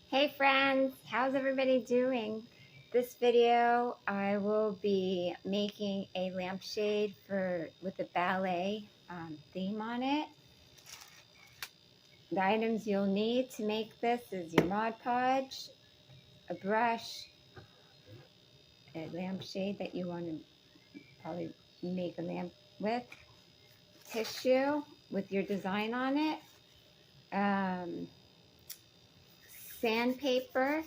Hey friends, how's everybody doing? This video I will be making a lampshade with a ballet theme on it. The items you'll need to make this is your Mod Podge, a brush, a lampshade that you want to probably make a lamp with, tissue with your design on it, sandpaper,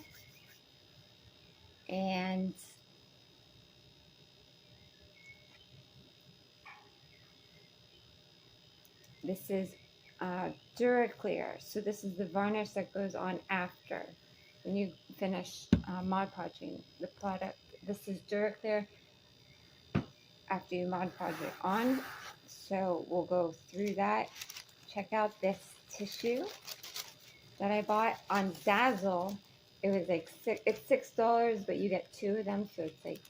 and this is Duraclear. So this is the varnish that goes on after when you finish Mod Podging the product. This is Duraclear after you Mod Podge it on. So we'll go through that. Check out this tissue that I bought on Zazzle. It was like it's $6, but you get 2 of them, so it's like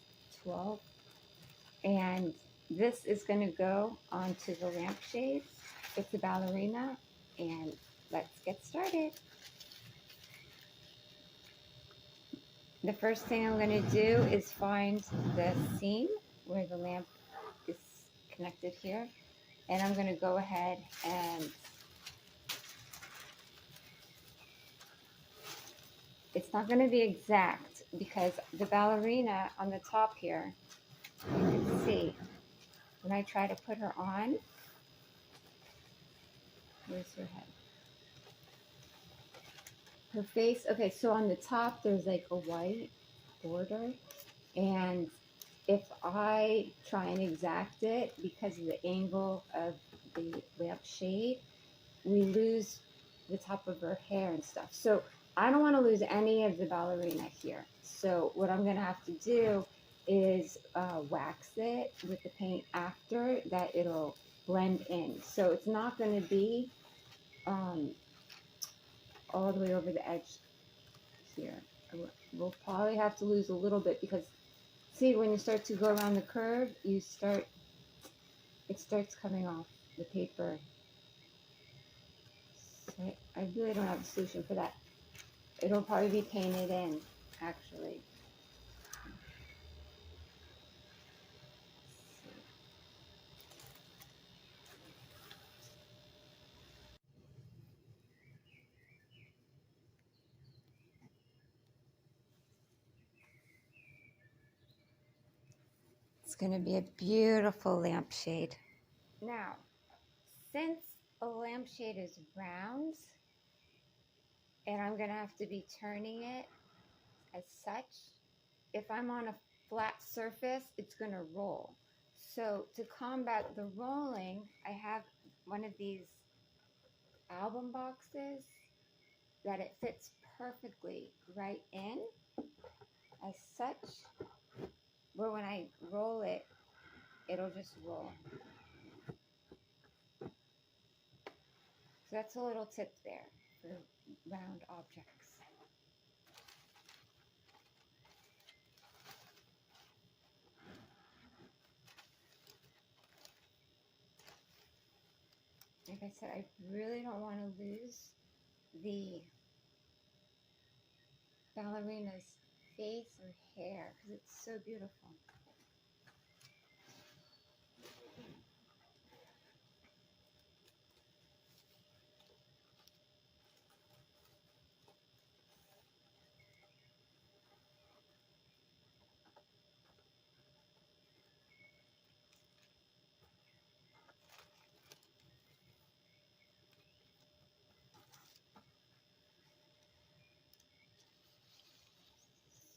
12. And this is going to go onto the lampshade. It's a ballerina, and let's get started. The first thing I'm going to do is find the seam where the lamp is connected here, and I'm going to go ahead and it's not going to be exact because the ballerina on the top here, you can see when I try to put her on, where's her head? Her face, okay, so on the top there's like a white border, and if I try and exact it because of the angle of the lampshade, we lose the top of her hair and stuff. So I don't want to lose any of the ballerina here. So what I'm going to have to do is wax it with the paint after that it'll blend in. So it's not going to be all the way over the edge here. We'll probably have to lose a little bit because see, when you start to go around the curve, it starts coming off the paper. So I really don't have a solution for that. It'll probably be painted in, actually. It's going to be a beautiful lampshade. Now, since a lampshade is round, and I'm going to have to be turning it as such, if I'm on a flat surface, it's going to roll. So to combat the rolling, I have one of these album boxes that it fits perfectly right in as such, where when I roll it, it'll just roll. So that's a little tip there for round objects. Like I said, I really don't want to lose the ballerina's face or hair because it's so beautiful.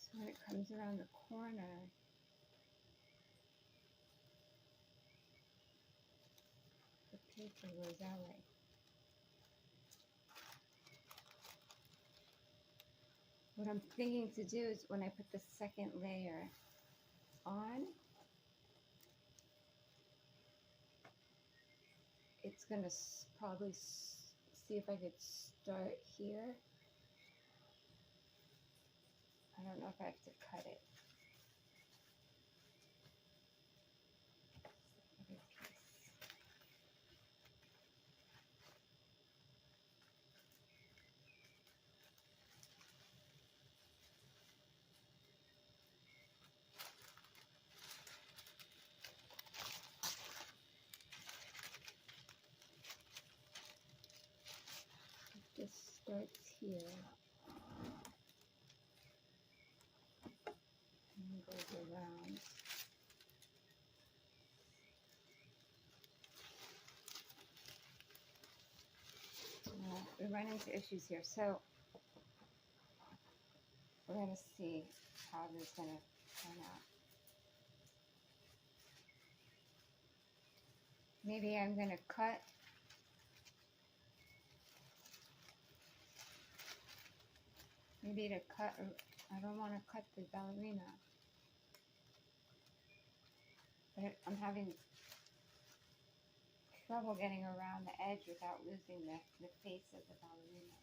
So when it comes around the corner, the paper goes that way. What I'm thinking to do is when I put the second layer on, it's going to probably see if I could start here. I don't know if I have to cut it. starts here and goes around. We run into issues here, so we're going to see how this is going to turn out. Maybe I'm going to cut I don't want to cut the ballerina, but I'm having trouble getting around the edge without losing the face of the ballerina.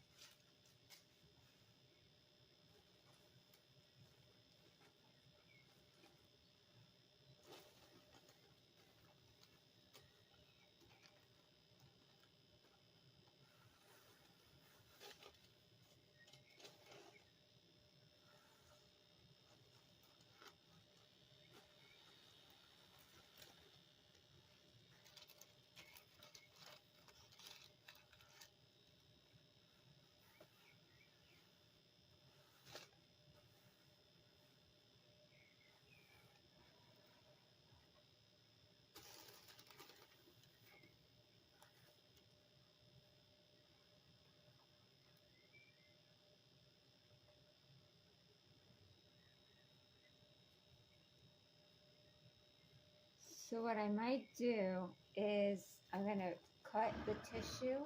So what I might do is I'm going to cut the tissue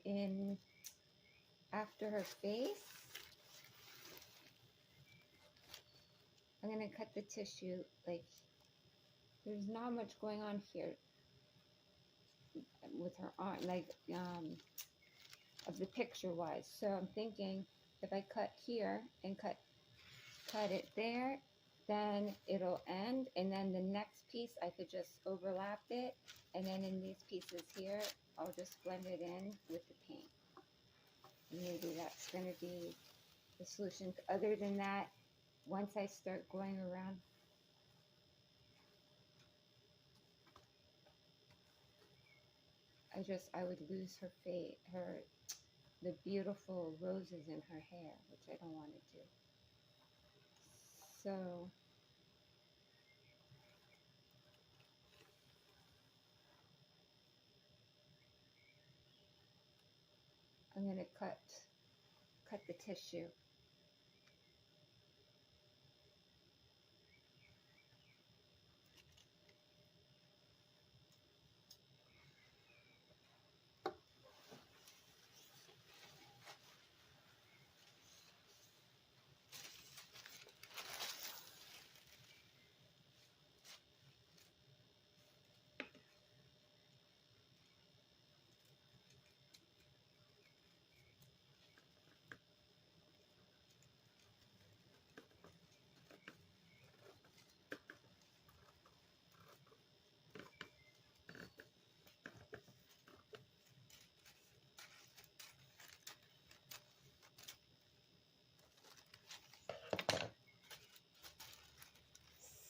in after her face. I'm going to cut the tissue, like, there's not much going on here with her arm, like, of the picture wise. So I'm thinking if I cut here and cut it there, then it'll end, and then the next piece I could just overlap it, and then in these pieces here I'll just blend it in with the paint. And maybe that's going to be the solution. Other than that, once I start going around, I would lose her face, the beautiful roses in her hair, which I don't want to do. So I'm going to cut the tissue.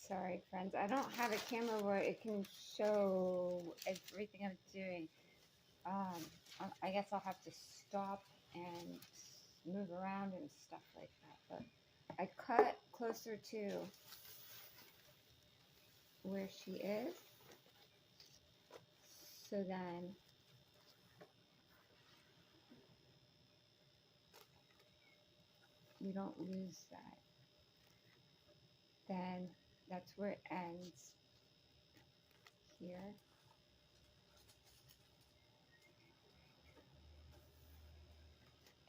Sorry, friends. I don't have a camera where it can show everything I'm doing. I guess I'll have to stop and move around and stuff like that. But I cut closer to where she is, so then we don't lose that. Then that's where it ends here.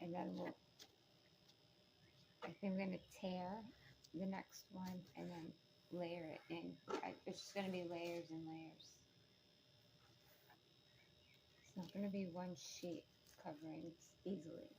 And then I think I'm going to tear the next one and then layer it in. It's just going to be layers and layers. It's not going to be one sheet covering easily.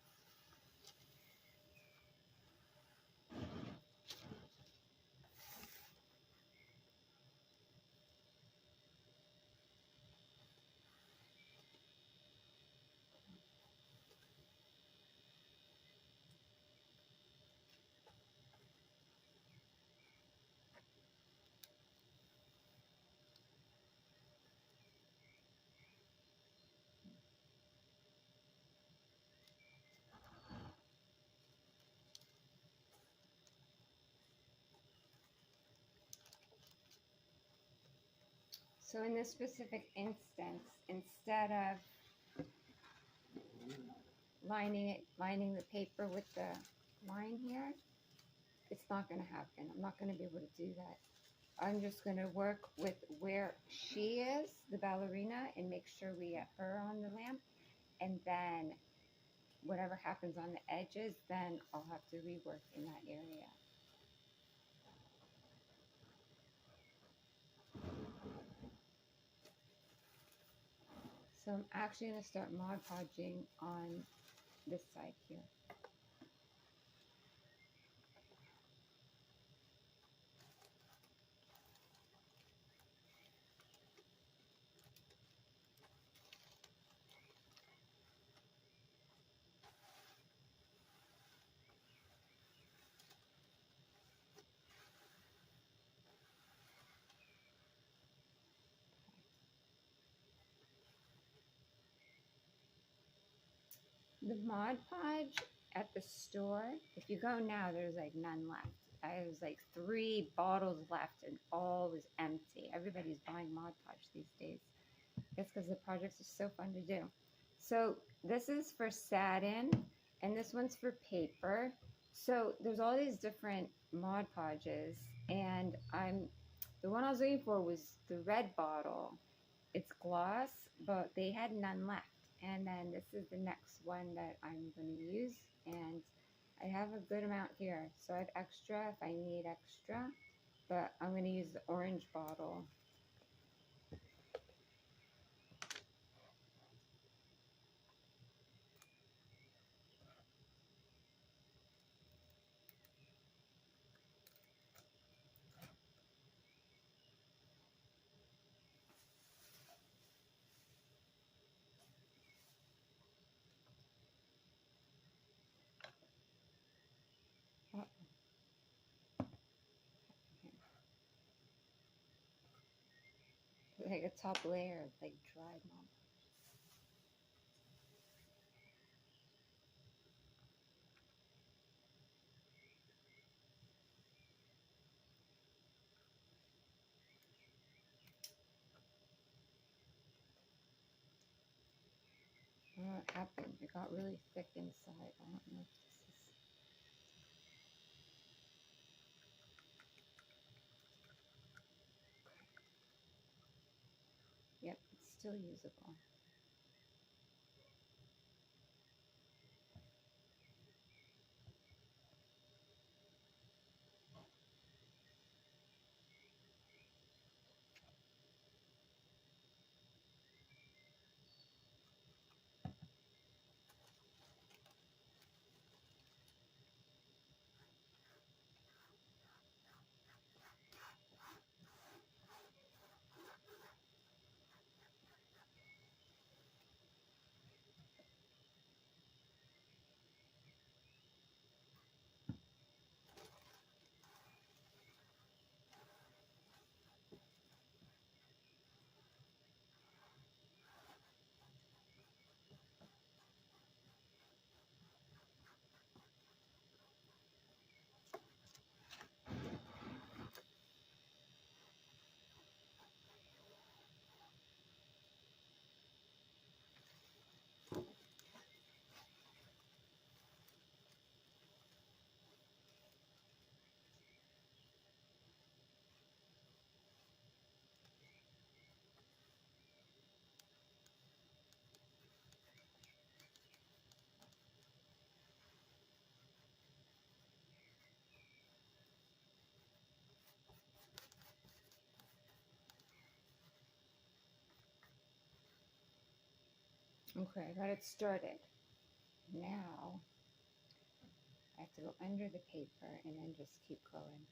So in this specific instance, instead of lining the paper with the line here, it's not going to happen. I'm not going to be able to do that. I'm just going to work with where she is, the ballerina, and make sure we get her on the lamp. And then whatever happens on the edges, then I'll have to rework in that area. So I'm actually going to start Mod Podging on this side here. The Mod Podge at the store, if you go now, there's like none left. I was like 3 bottles left and all was empty. Everybody's buying Mod Podge these days. That's because the projects are so fun to do. So this is for satin and this one's for paper. So there's all these different Mod Podges, and the one I was looking for was the red bottle. It's gloss, but they had none left. And then this is the next one that I'm going to use, and I have a good amount here. So I have extra if I need extra, but I'm going to use the orange bottle. Like a top layer of like dried Mod. I don't know what happened. It got really thick inside. I don't know if this is. Yep, it's still usable. Okay, I got it started. Now I have to go under the paper and then just keep going.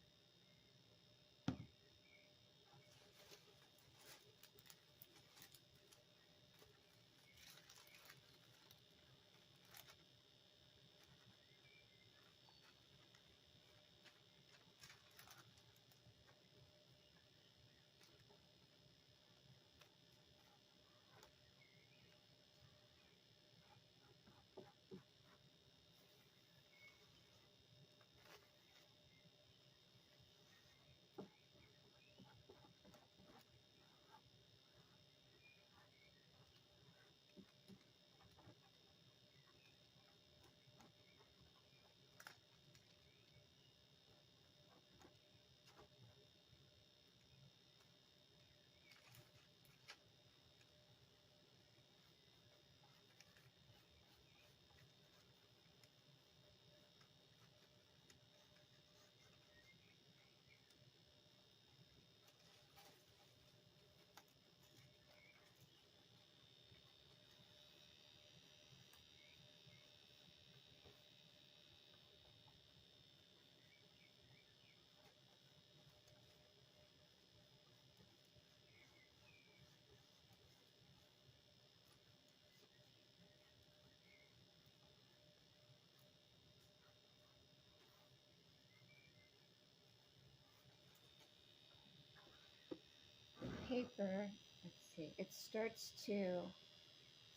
paper, let's see, it starts to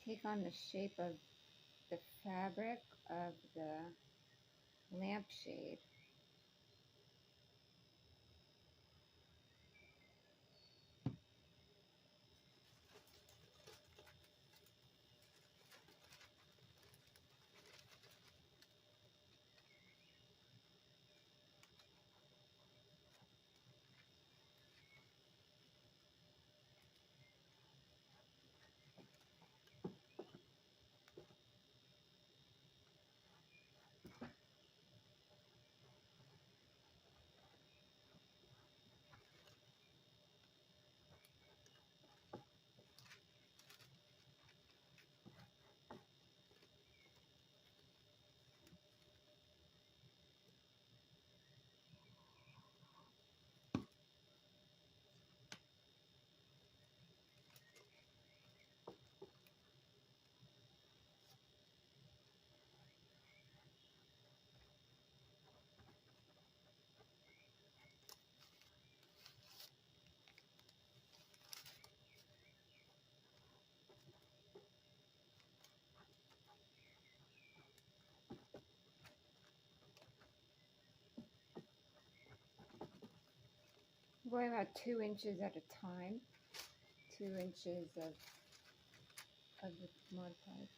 take on the shape of the fabric of the lampshade. I'm going about 2 inches at a time, 2 inches of the Mod Podge.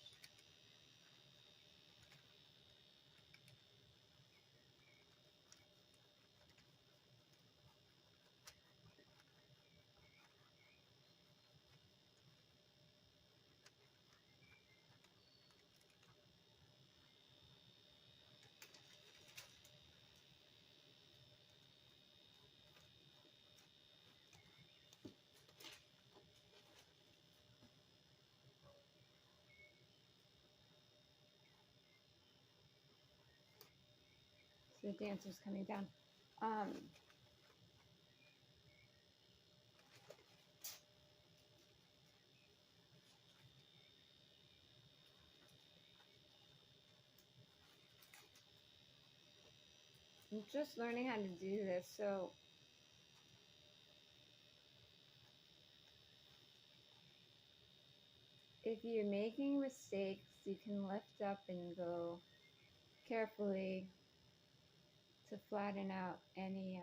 So the dancer's coming down. I'm just learning how to do this, so if you're making mistakes, you can lift up and go carefully to flatten out any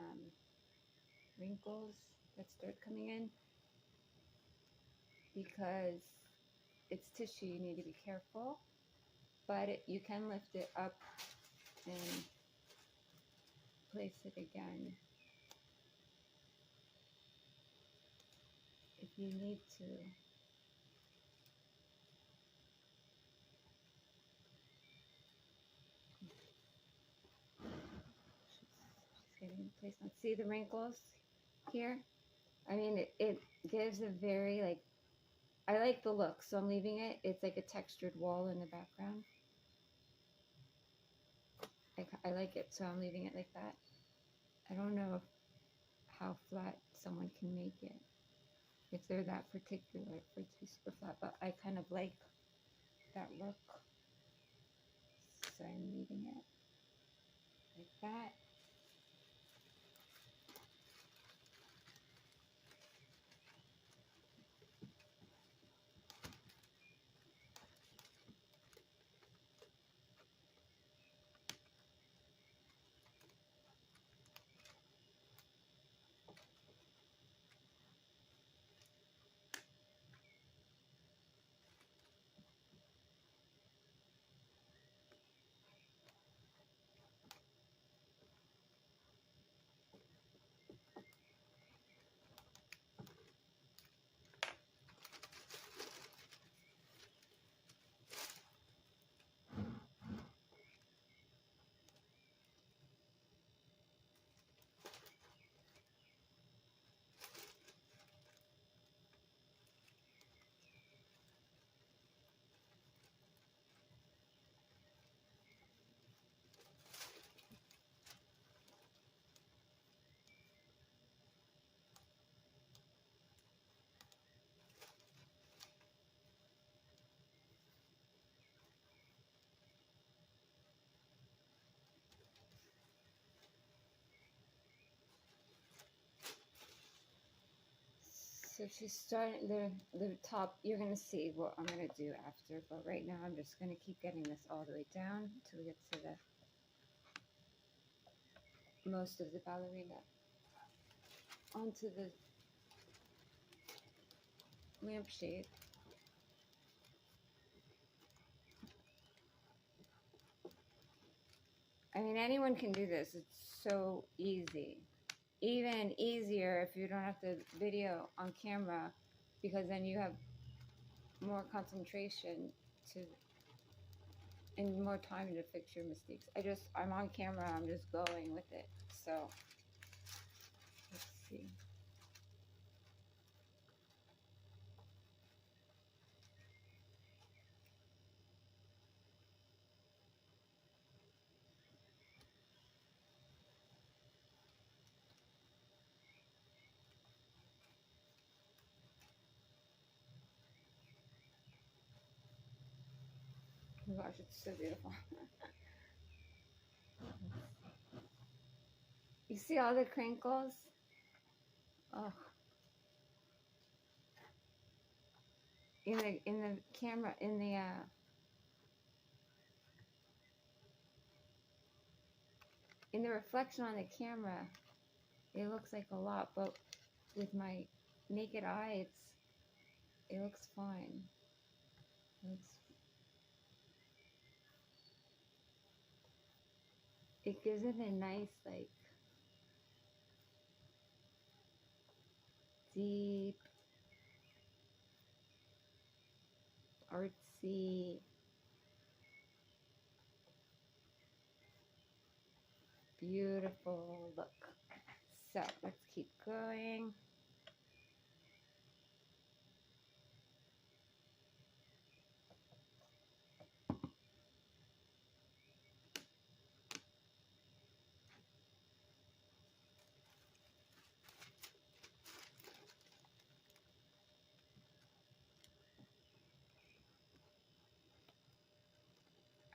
wrinkles that start coming in, because it's tissue, you need to be careful, but you can lift it up and place it again if you need to. She's getting placed on. See the wrinkles here? I mean, it gives a very, like, I like the look, so I'm leaving it. It's like a textured wall in the background. I like it, so I'm leaving it like that. I don't know how flat someone can make it, if they're that particular for it to be super flat, but I kind of like that look, so I'm leaving it like that. So she's starting the top. You're gonna see what I'm gonna do after, but right now I'm just gonna keep getting this all the way down until we get to the most of the ballerina onto the lampshade. I mean, anyone can do this. It's so easy. Even easier if you don't have to video on camera, because then you have more concentration to and more time to fix your mistakes. I'm on camera, I'm just going with it. So let's see. Oh my gosh, it's so beautiful. You see all the crinkles? Oh, in the camera, in the reflection on the camera, it looks like a lot, but with my naked eye, it looks fine. It gives it a nice, like, deep, artsy, beautiful look. So let's keep going.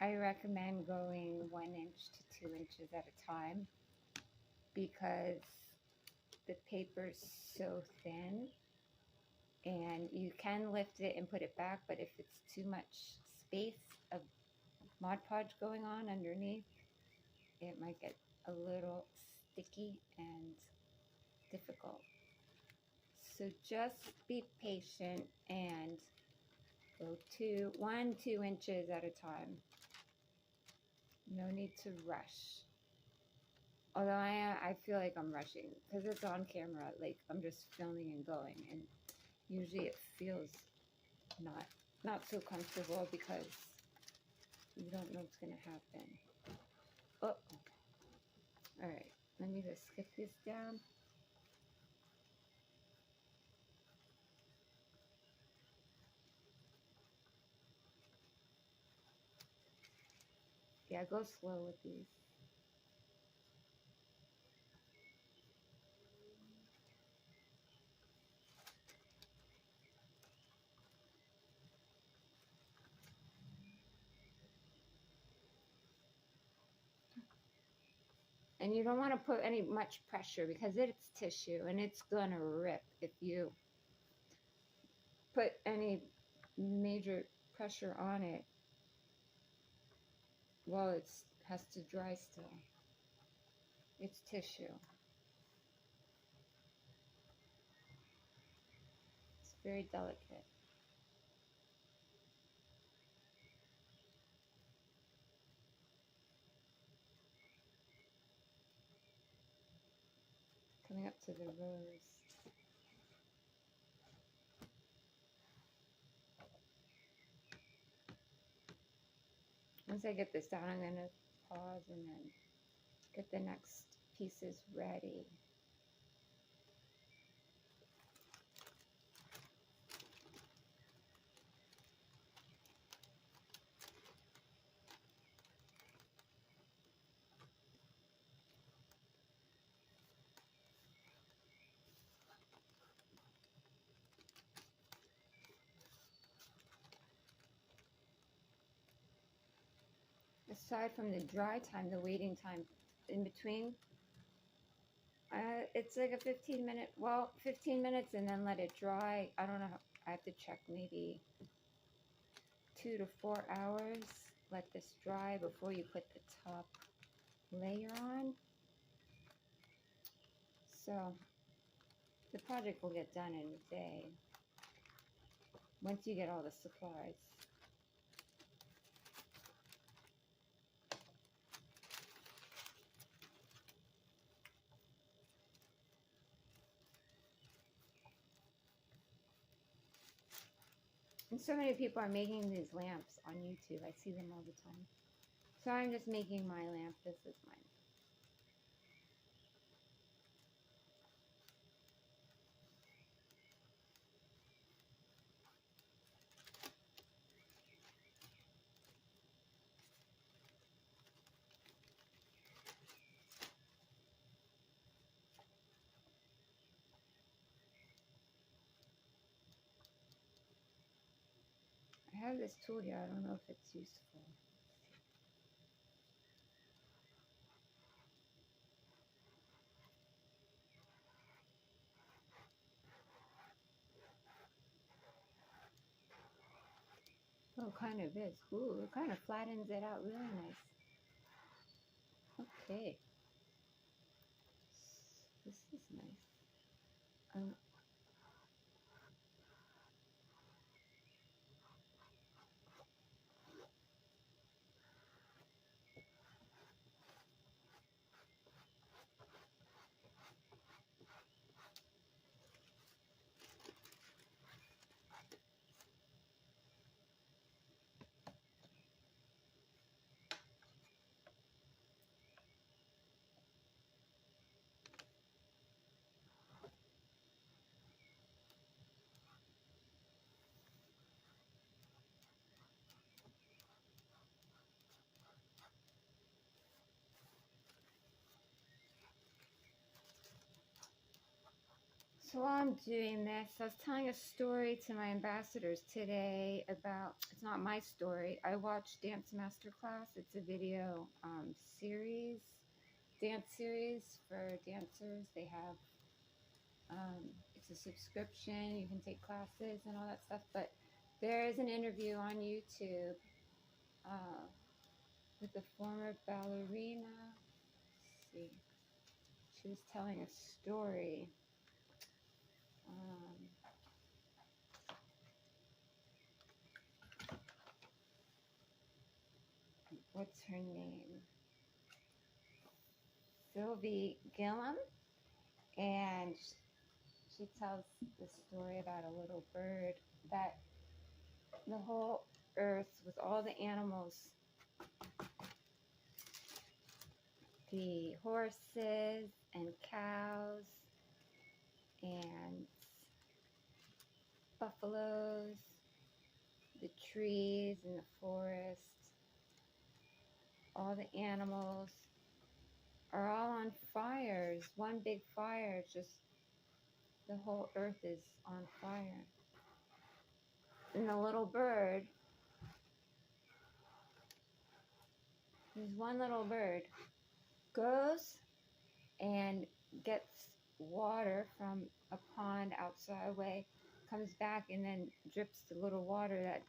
I recommend going 1 inch to 2 inches at a time because the paper's so thin, and you can lift it and put it back, but if it's too much space of Mod Podge going on underneath, it might get a little sticky and difficult. So just be patient and go 1, 2 inches at a time. No need to rush. Although I feel like I'm rushing because it's on camera. Like, I'm just filming and going, and usually it feels not so comfortable because you don't know what's gonna happen. Oh, all right. Let me just skip this down. Yeah, go slow with these. And you don't want to put much pressure because it's tissue and it's gonna rip if you put any major pressure on it while it has to dry still. It's tissue. It's very delicate. Coming up to the rose. Once I get this down, I'm going to pause and then get the next pieces ready. Aside from the dry time, the waiting time in between, It's like a 15-minute, well, 15 minutes and then let it dry. I don't know, I have to check, maybe 2 to 4 hours. Let this dry before you put the top layer on. So the project will get done in a day once you get all the supplies. And so many people are making these lamps on YouTube. I see them all the time. So I'm just making my lamp. This is mine. I have this tool here. I don't know if it's useful. Oh, kind of is. Ooh, it kind of flattens it out really nice. Okay. This is nice. So while I'm doing this, I was telling a story to my ambassadors today about, it's not my story. I watched Dance Masterclass. It's a video series, dance series for dancers. They have, it's a subscription. You can take classes and all that stuff. But there is an interview on YouTube with a former ballerina. Let's see. She was telling a story. What's her name? Sylvie Gillum. And she tells the story about a little bird that the whole earth with all the animals, the horses and cows and buffaloes, the trees and the forest, all the animals are all on fires. One big fire, just the whole earth is on fire. And the little bird, there's one little bird, goes and gets water from a pond outside way, comes back and then drips the little water that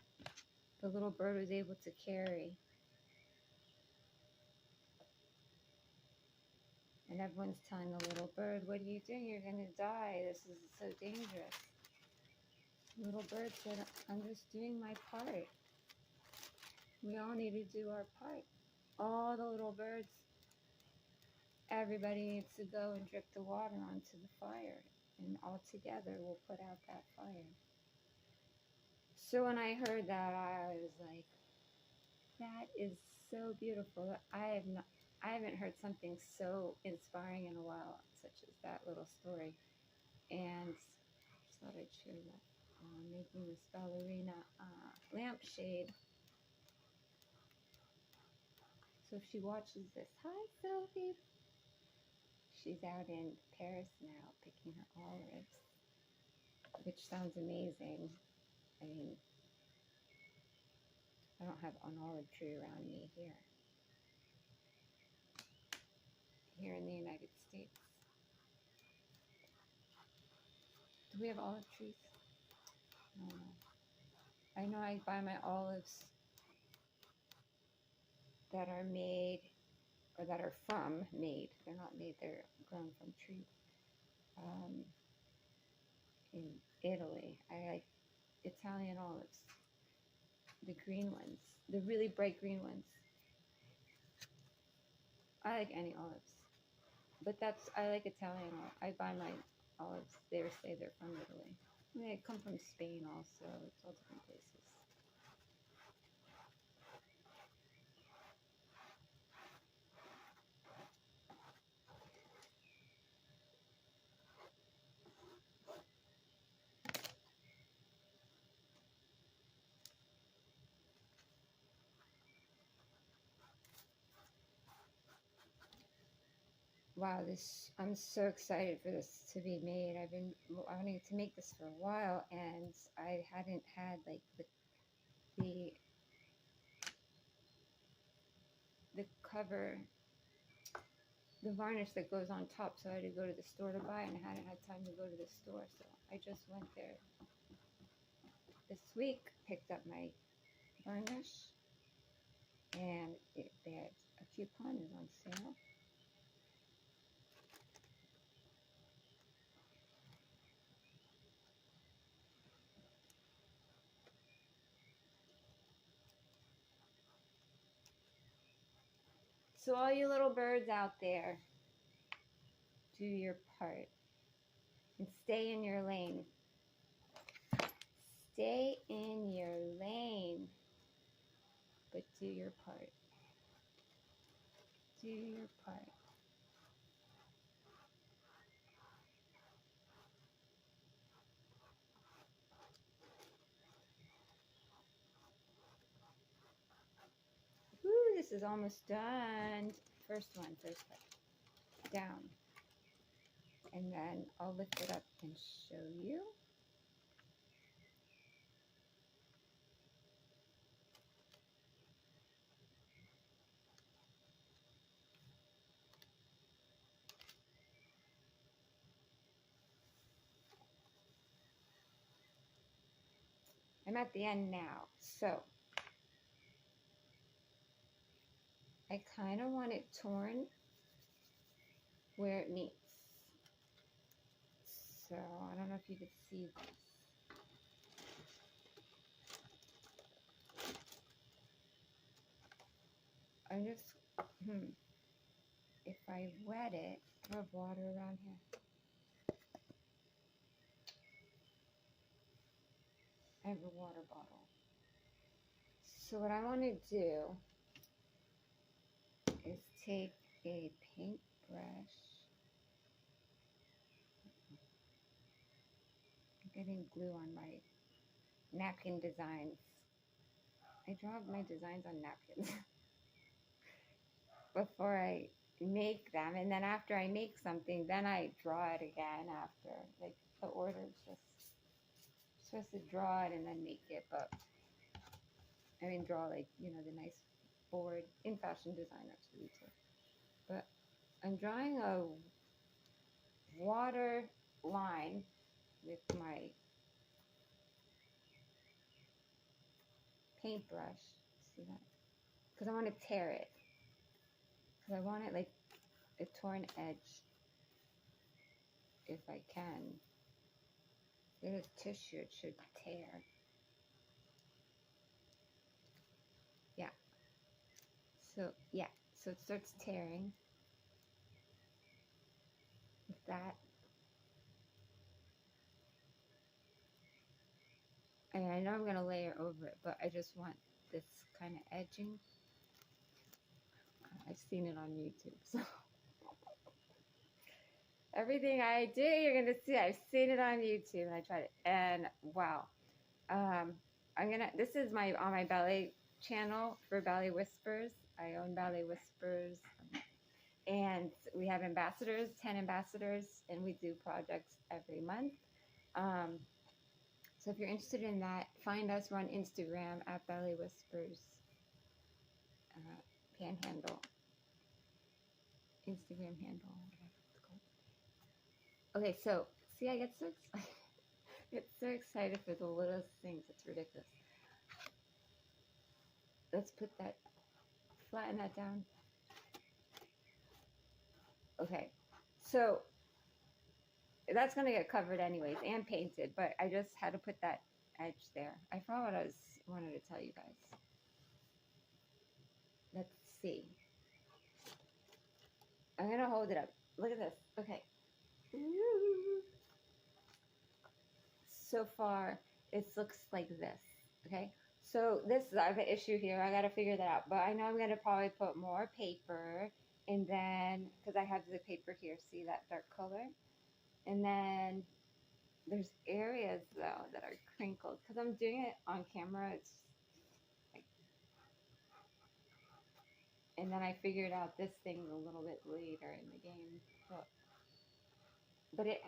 the little bird was able to carry. And everyone's telling the little bird, what are you doing? You're going to die. This is so dangerous. The little bird said, I'm just doing my part. We all need to do our part. All the little birds, everybody needs to go and drip the water onto the fire. And all together we'll put out that fire. So when I heard that, I was like, that is so beautiful. I haven't heard something so inspiring in a while, such as that little story. And I just thought I'd share that. Making this ballerina lampshade. So if she watches this, hi Sophie. She's out in Paris now picking her olives, which sounds amazing. I mean, I don't have an olive tree around me here in the United States. Do we have olive trees? I know I buy my olives that are made, or that are from made. They're not made, they're grown from trees. In Italy. I like Italian olives. The green ones. The really bright green ones. I like any olives. But I like Italian olives. I buy my olives. They say they're from Italy. They come from Spain also. It's all different places. Wow, I'm so excited for this to be made. I've been wanting to make this for a while, and I hadn't had like the cover, the varnish that goes on top, so I had to go to the store to buy, and I hadn't had time to go to the store, so I just went there this week, picked up my varnish, and they had a coupon, it was on sale. So all you little birds out there, do your part and stay in your lane. Stay in your lane, but do your part. Do your part. Woo, this is almost done. First one, down. And then I'll lift it up and show you. I'm at the end now, so I kind of want it torn where it meets. So I don't know if you could see this. I'm just, if I wet it, I have water around here. I have a water bottle. So what I want to do is take a paintbrush. I'm getting glue on my napkin designs. I draw my designs on napkins before I make them, and then after I make something, then I draw it again after. Like the order is just supposed to draw it and then make it, but I mean draw like, you know, the nice board in fashion design actually too. But I'm drawing a water line with my paintbrush. See that? Because I want to tear it. Because I want it like a torn edge if I can. There's tissue, it should tear. Yeah. So, yeah. So it starts tearing. With that. And I know I'm going to layer over it, but I just want this kind of edging. I've seen it on YouTube, so. Everything I do, you're going to see. I've seen it on YouTube, and I tried it. And, wow. This is on my ballet channel for Ballet Whispers. I own Ballet Whispers. And we have ambassadors, 10 ambassadors, and we do projects every month. So if you're interested in that, find us. We're on Instagram at Ballet Whispers Panhandle. Instagram handle. Okay, so see, I get so excited. get so excited for the littlest things. It's ridiculous. Let's put that, flatten that down. Okay, so that's going to get covered anyways and painted, but I just had to put that edge there. I forgot what I wanted to tell you guys. Let's see. I'm going to hold it up. Look at this. Okay. So far, it looks like this. Okay. So this is, I have an issue here. I got to figure that out. But I know I'm going to probably put more paper. And then, because I have the paper here. See that dark color? And then there's areas, though, that are crinkled. Because I'm doing it on camera. It's like, and then I figured out this thing's a little bit later in the game. But it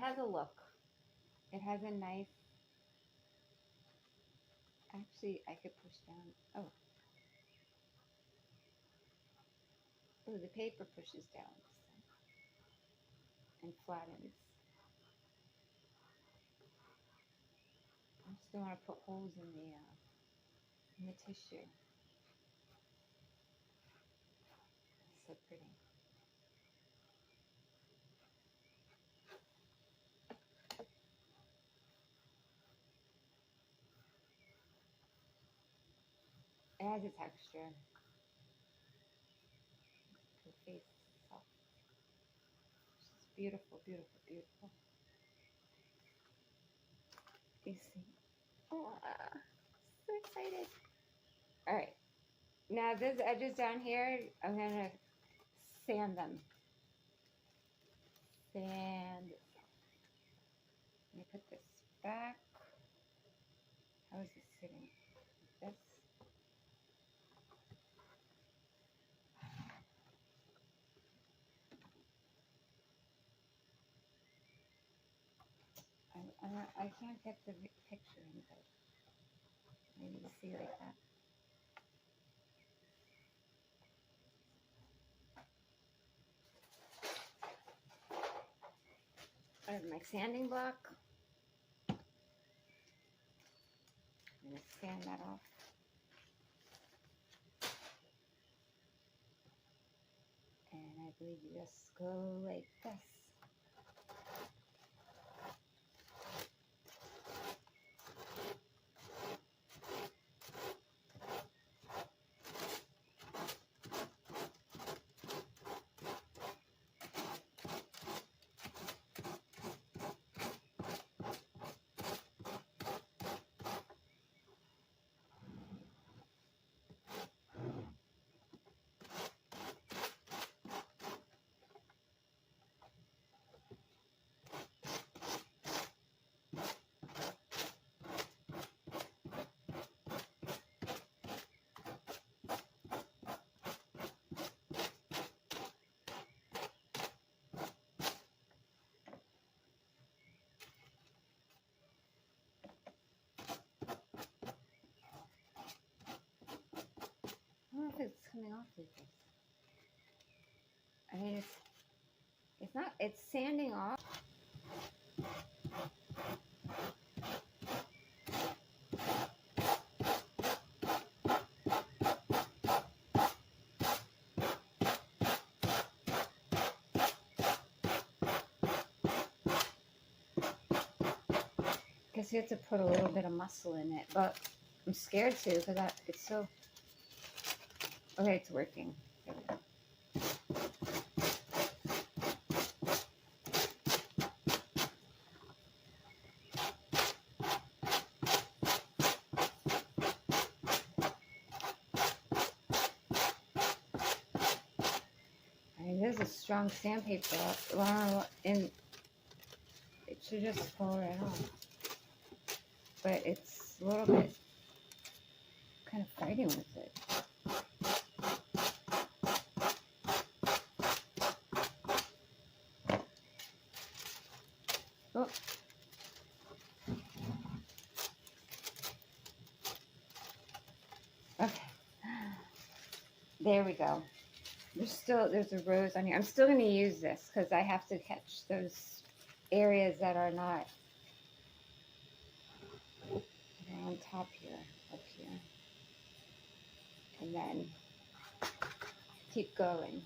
has a look. It has a nice, actually, I could push down. Oh, the paper pushes down and flattens. I just don't want to put holes in the tissue. It's so pretty. It has a texture. The face is soft. It's beautiful, beautiful, beautiful. You see? Oh, so excited. All right. Now these edges down here, I'm going to sand them. Sand. Let me put this back. How is this sitting? This. I can't get the picture in, but maybe you see like that. I have my sanding block. I'm going to sand that off. And I believe you just go like this. I don't know if it's coming off like this. I mean, it's not, it's sanding off. Guess you have to put a little bit of muscle in it, but I'm scared to because it's so. Okay, it's working. There we go. I mean, this is strong sandpaper, and it should just fall right off. But it's a little bit kind of fighting with it. Oh. Okay. There we go. There's a rose on here. I'm still going to use this because I have to catch those areas that are not on top here, up here, and then keep going.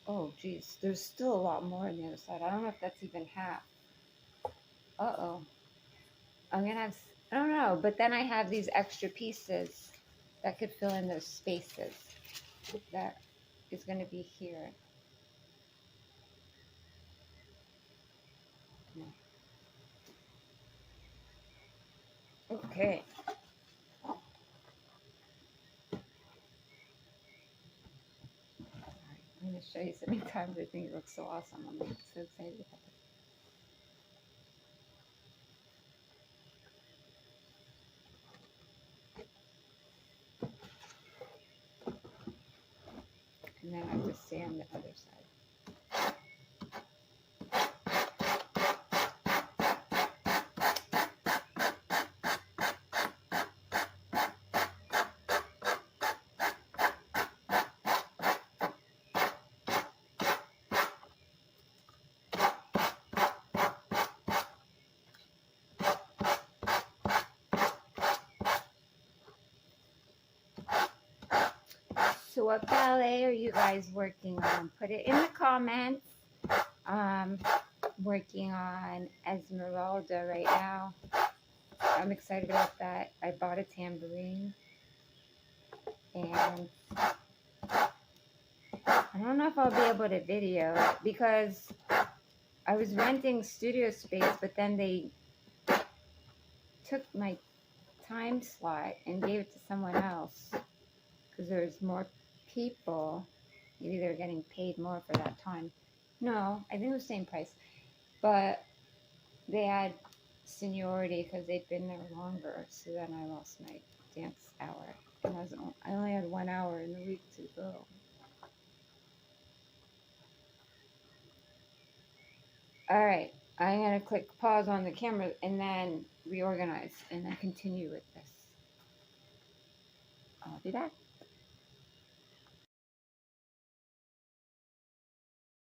Oh geez, there's still a lot more on the other side. I don't know if that's even half. Uh-oh. I'm gonna have, I don't know, but then I have these extra pieces that could fill in those spaces. That is gonna be here. Okay. I'm going to show you so many times. I think it looks so awesome. I'm like, so excited about this. And then I have to sand the other side. So what ballet are you guys working on? Put it in the comments. Working on Esmeralda right now. I'm excited about that. I bought a tambourine. And I don't know if I'll be able to video it because I was renting studio space, but then they took my time slot and gave it to someone else because there's more people. Maybe they're getting paid more for that time. No, I think it was the same price. But they had seniority because they'd been there longer. So then I lost my dance hour. And I only had 1 hour in the week to go. All right, I'm going to click pause on the camera and then reorganize and then continue with this. I'll be back.